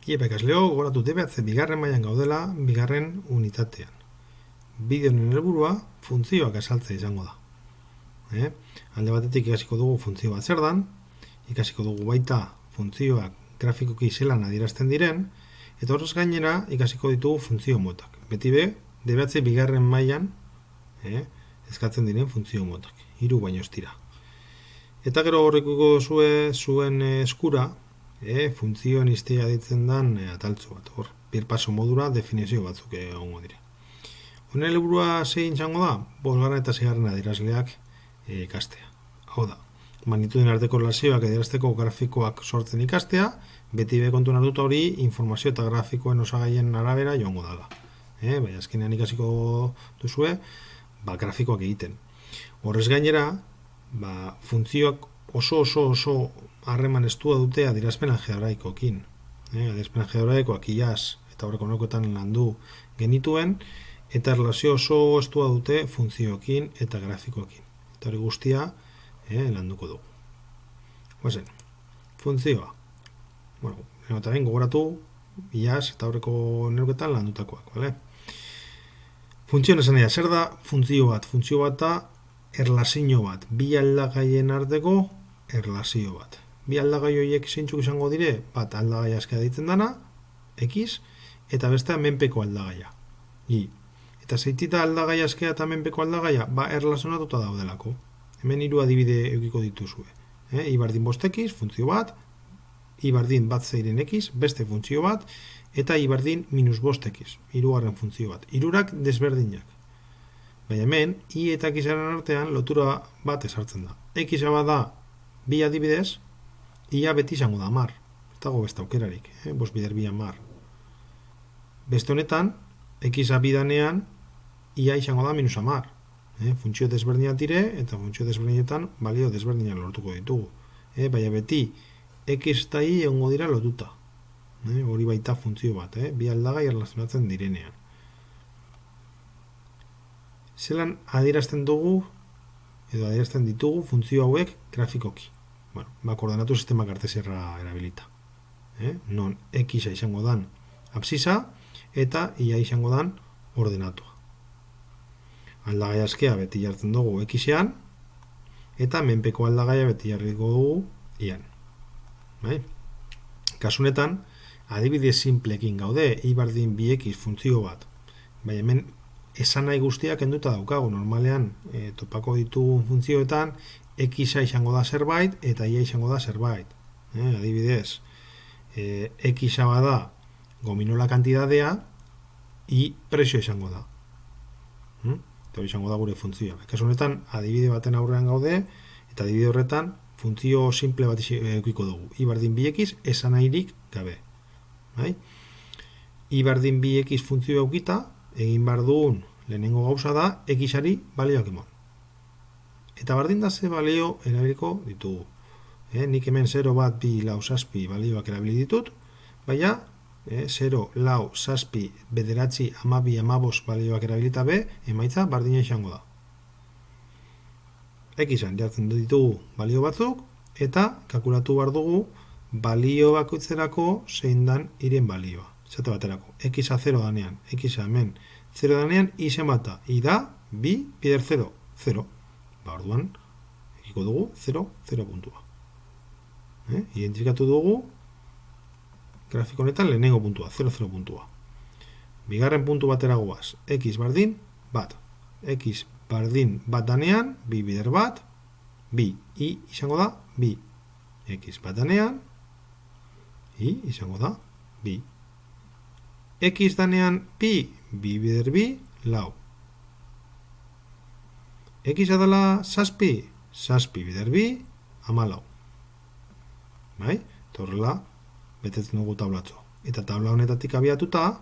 Iepa ikasleo, gogoratu DB bigarren mailan gaudela, bigarren unitatean. Bideonen helburua funtzioak azaltzea izango da. Alde batetik ikasiko dugu funtzio bat zer dan, ikasiko dugu baita funtzioak grafikoki zelan adierazten diren, eta horrez gainera ikasiko ditugu funtzio motak. Beti be, DB bigarren mailan eskatzen diren funtzio motak. 3 baino ez dira. Eta gero horrekuko zuen eskura, funtzioen iztea ditzen dan ataltzu bat. Hor, birpaso modura definizio batzuk egongo dire. Honen helburua zein izango da? 5. eta 6. adierazleak ikastea. Hau da, magnituden arteko relazioak adierazteko grafikoak sortzen ikastea, beti be kontuan hartuta hori informazio eta grafikoen osagaien arabera joango dala. Baina azkenean ikasiko duzue, grafikoak egiten. Horrez gainera, funtzioak oso harreman estua dute adierazpen algebraikoekin. Adierazpen algebraikoak iaz eta horreko nokoetan landu genituen, eta relazio oso estua dute funtzioekin eta grafikoekin. Eta hori guztia landuko dugu. Oazen, funtzioa. Eta behin gogoratu iaz eta horreko nokoetan landutakoak. Funtzioen esan dira, zer da funtzio bat? Funtzio bat da erlazio bat, bi aldagaien arteko erlazio bat. Bi aldagai horiek zeintzuk izango dire, bat aldagai askea ditzen dana, X, eta bestea menpeko aldagaia, Y. Eta zeitita aldagai askea eta menpeko aldagaia, erlazionatuta daudelako. Hemen 3 adibide eukiko dituzue. Y bardin 5x, funtzio bat, Y bardin bat zeiren X, beste funtzio bat, eta Y bardin -5x, 3. funtzio bat. 3 desberdinak. Baina hemen, I eta Xaren artean lotura bat esartzen da. X bada bi adibidez, Ia beti izango da 10. Ez dago beste aukerarik, 5 bider 2 10. Beste honetan, X bidanean, Ia izango da -10. Funtzio desberdinak dire, eta funtzio desberdinetan balio desberdinak lortuko ditugu. Baina beti, X eta Y egongo dira lotuta. Hori baita funtzio bat, bi aldagai erlazionatzen direnean. Zelan adierazten dugu, edo adierazten ditugu funtzio hauek grafikoki. Koordenatu sistema kartesiarra erabilita. Non X izango dan absisa, eta Y izango dan ordenatua. Aldagai askea beti jartzen dugu X-ean, eta menpeko aldagaia beti jarriko dugu Y-an. Kasunetan, adibide simplekin gaude, Y bardin 2x funtzio bat. Baina hemen esan nahi guztiak kenduta daukagu. Normalean, topako ditugun funtzioetan, X-a izango da zerbait, eta Y izango da zerbait. Adibidez, X-a bada gominola kantidadea, Y prezio izango da. Eta hori izango da gure funtzioa. Kasunetan, adibide baten aurrean gaude, eta adibide horretan, funtzio simple bat eukiko dugu. Y bardin 2x esan nahirik gabe. Y bardin 2x funtzio eukita, egin behar dugun lehenengo gauza da, X-ari balioak emon. Eta bardin da ze balio erabiliko ditugu. Nik hemen 0, bat, 2, lau, zazpi balioak erabili ditut, baina 0, lau, zazpi, bederatzi, 12, 15 balioak erabilita be, emaitza bardina izango da. X-an jartzen ditugu balio batzuk, eta kalkulatu behar dugu balio bakoitzerako zein dan iren balioa. Zate baterako, X-a 0 danean, X-a hemen 0 danean, Y zenbata, Y da, 2 bider 0, 0. Orduan, egiko dugu 0, 0 puntua. Identifikatu dugu grafiko honetan lehenengo puntua, 0, 0 puntua. Bigarren puntu batera goaz, X bardin bat. X bardin bat danean, 2 bider bat, 2. Y izango da, 2. X bat danean, Y izango da, 2. X danean pi, 2 bider 2, lau. X adala zazpi, zazpi bider 2, 14. Eta horrela, betetzen dugu tablatzo. Eta tabla honetatik abiatuta,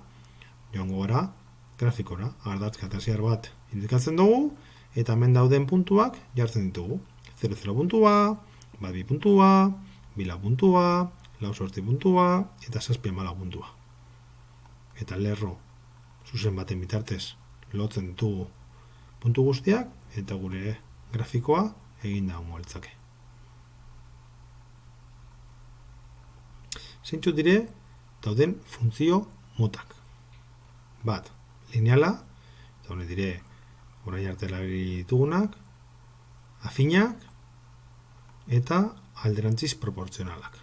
joango gara grafikora. Ardatz kartesiar bat indikatzen dugu, eta hemen dauden puntuak jartzen ditugu. 0, 0 puntua, 2 puntua, 2 puntua, 8 puntua, eta 7 puntua. Eta lerro zuzen baten bitartez lotzen ditugu puntu guztiak, eta gure grafikoa egin da Zeintzu dire dauden funtzio motak. Bat, lineala, eta honet dire, orain arte erabili ditugunak, afinak, eta alderantziz proportzionalak.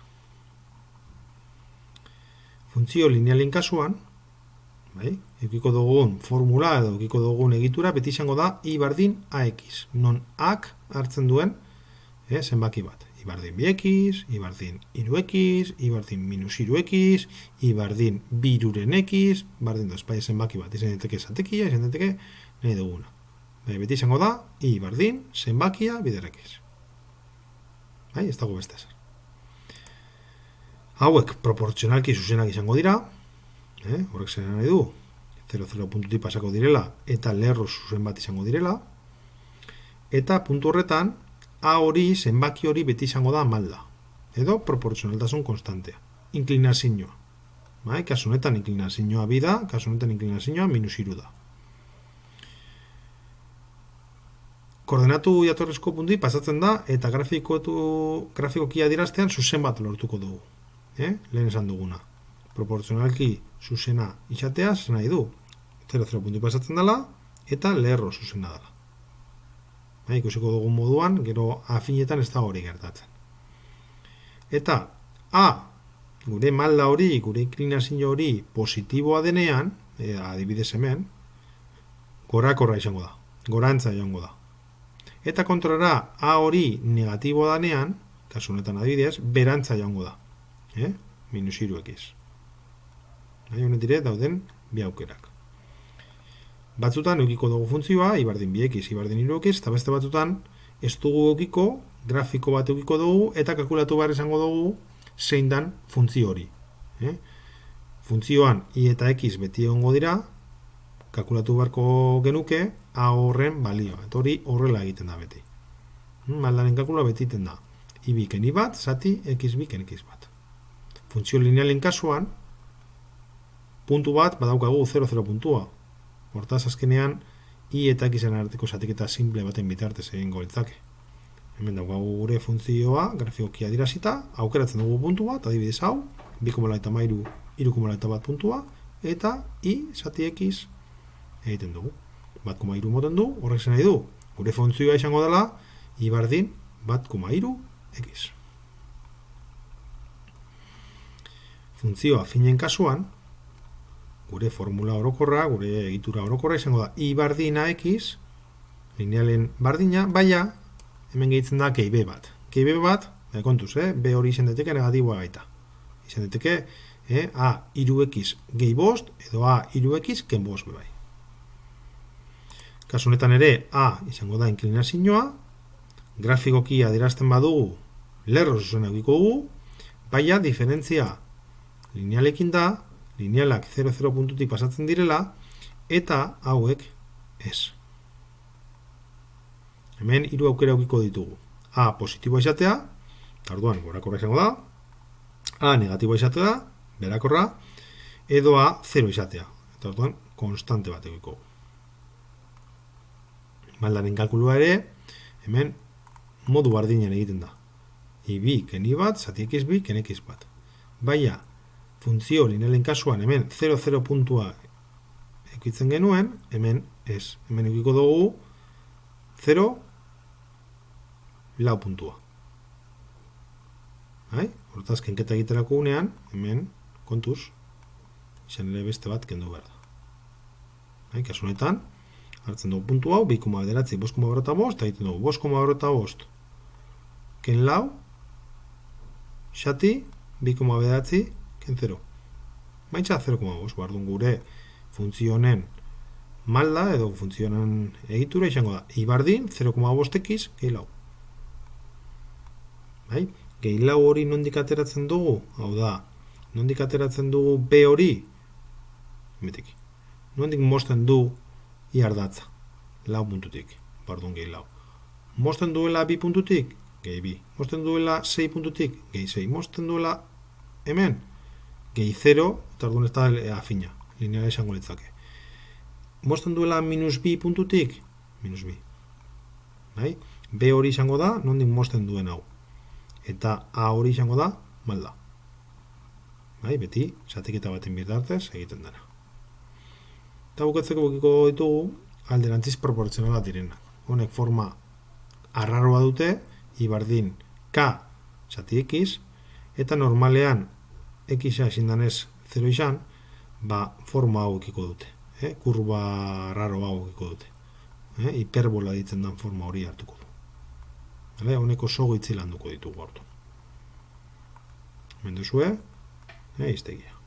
Funtzio linealin kasuan, edukiko dugun formula edo edukiko dugun egitura beti izango da I berdin AX, non ak hartzen duen zenbaki bat. I berdin 2x, I berdin 3x, I berdin minus 3x, I berdin biruren x, berdin da espai zenbaki bat. Izan daiteke zatekia, izan daiteke nahi duguna. Beti izango da I berdin zenbakia bider x. Ez dago beste ezer. Hauek proportzionalki zuzenak izango dira, horrek zer nahi du, 0,0 puntutik pasako direla, eta lerro zuzen bat izango direla, eta puntu horretan, A hori, zenbaki hori beti izango da malda, edo proportzionaltasun konstantea, inklinazioa. Kasu honetan inklinazioa bi da, kasu honetan inklinazioa minus 3 da. Koordenatu jatorrizko puntutik pasatzen da, eta grafikoki adieraztean zuzen bat lortuko dugu. Lehen esan duguna. Proportzionalki zuzena izatea, zen nahi du. 0,0 puntutik pasatzen dela, eta lerro zuzena dela. Ikusiko dugun moduan, gero afinetan ez da hori gertatzen. Eta A, gure malda hori, gure inklinazio hori positiboa denean, adibidez hemen, gorakorra izango da, gorantza izango da. Eta kontrara A hori negatiboa denean, kasu honetan adibidez, berantza joango da. Minus 3x. Honet dire dauden bi aukerak. Batzutan eukiko dugu funtzioa, I berdin 2x, I berdin 3x, eta beste batzutan ez dugu eukiko, grafiko bat eukiko dugu, eta kalkulatu behar izango dugu zein dan funtzio hori. Funtzioan I eta X beti egongo dira, kalkulatu beharko genuke A horren balioa. Eta hori horrela egiten da beti. Maldaren kalkula beti egiten da. I biken I bat, zati X biken X bat. Funtzio linealen kasuan, puntu bat badaukagu 0,0 puntua. Hortaz azkenean, I eta Xen arteko zatiketa simple baten bitartez egingo litzake. Hemen daukagu gure funtzioa, grafikoki adierazita, aukeratzen dugu puntu bat, adibidez hau, 2,13, 3,1 puntua, eta I zati X egiten dugu. 1,3 moten du, horrek zen nahi du, gure funtzioa izango dela, I berdin 1,3 X. Funtzioa afinen kasuan, gure formula orokorra, gure egitura orokorra izango da I berdin AX, linealen berdina, baina hemen gehitzen da GB bat. GB bat, kontuz, B hori izan daiteke negatiboa gaita. Izan daiteke A 3x gehi bost, edo A 3x ken bost bebai. Kasu honetan ere A izango da inklinazioa, grafikoki adierazten badugu, lerro zuzena egiko dugu, baina diferentzia linealekin da, linealak 0,0 puntutik pasatzen direla, eta hauek ez. Hemen hiru aukera eukiko ditugu. A positiboa izatea, orduan gorakorra izango da, A negatiboa izatea, berakorra, edo A 0 izatea. Eta orduan konstante bat eukiko. Maldaren kalkulua ere, hemen modu bardinen egiten da. I bi ken I bat, zati X bi ken X bat. Baina, funtzio linealen kasuan hemen 0,0 puntua ekitzen genuen, hemen ez. Hemen eukiko dugu 0, lau puntua. Hortaz, kenketa egiterako unean, hemen, kontuz, izan ere beste bat kendu behar da. Kasu honetan, hartzen dugu puntu hau, 2,9, 5,5, eta egiten dugu 5,5, ken lau, xati, 2,9, ken 0. Baitza 0,5, bardun gure funtzionen malda edo funtzionen egitura izango da. I berdin 0,5x gehi lau. Gehi lau hori nondik ateratzen dugu? Hau da, nondik ateratzen dugu B hori? Betik. Nondik mozten du I ardatza? Lau puntutik, bardun gehi lau. Mozten duela bi puntutik? Gehi bi. Mozten duela 6 puntutik? Gehi 6. Mozten duela hemen? Gehi 0, eta orduan ez da afina, lineala izango litzake. Mozten duela minus bi puntutik? Minus bi. B hori izango da, nondik mozten duen hau. Eta A hori izango da, malda. Bai, beti, zatiketa baten bitartez egiten dena. Eta bukatzeko bukiko ditugu alderantziz proportzionala direnak. Honek forma arraroa dute, ibardin K zati X, eta normalean X ezin danez 0 izan, forma hau ekiko dute. Kurba arraro hau ekiko dute. Hiperbola ditzen den forma hori hartuko du. Honeko sogo itzilanduko ditugu ordu. Menduzue, iztegia.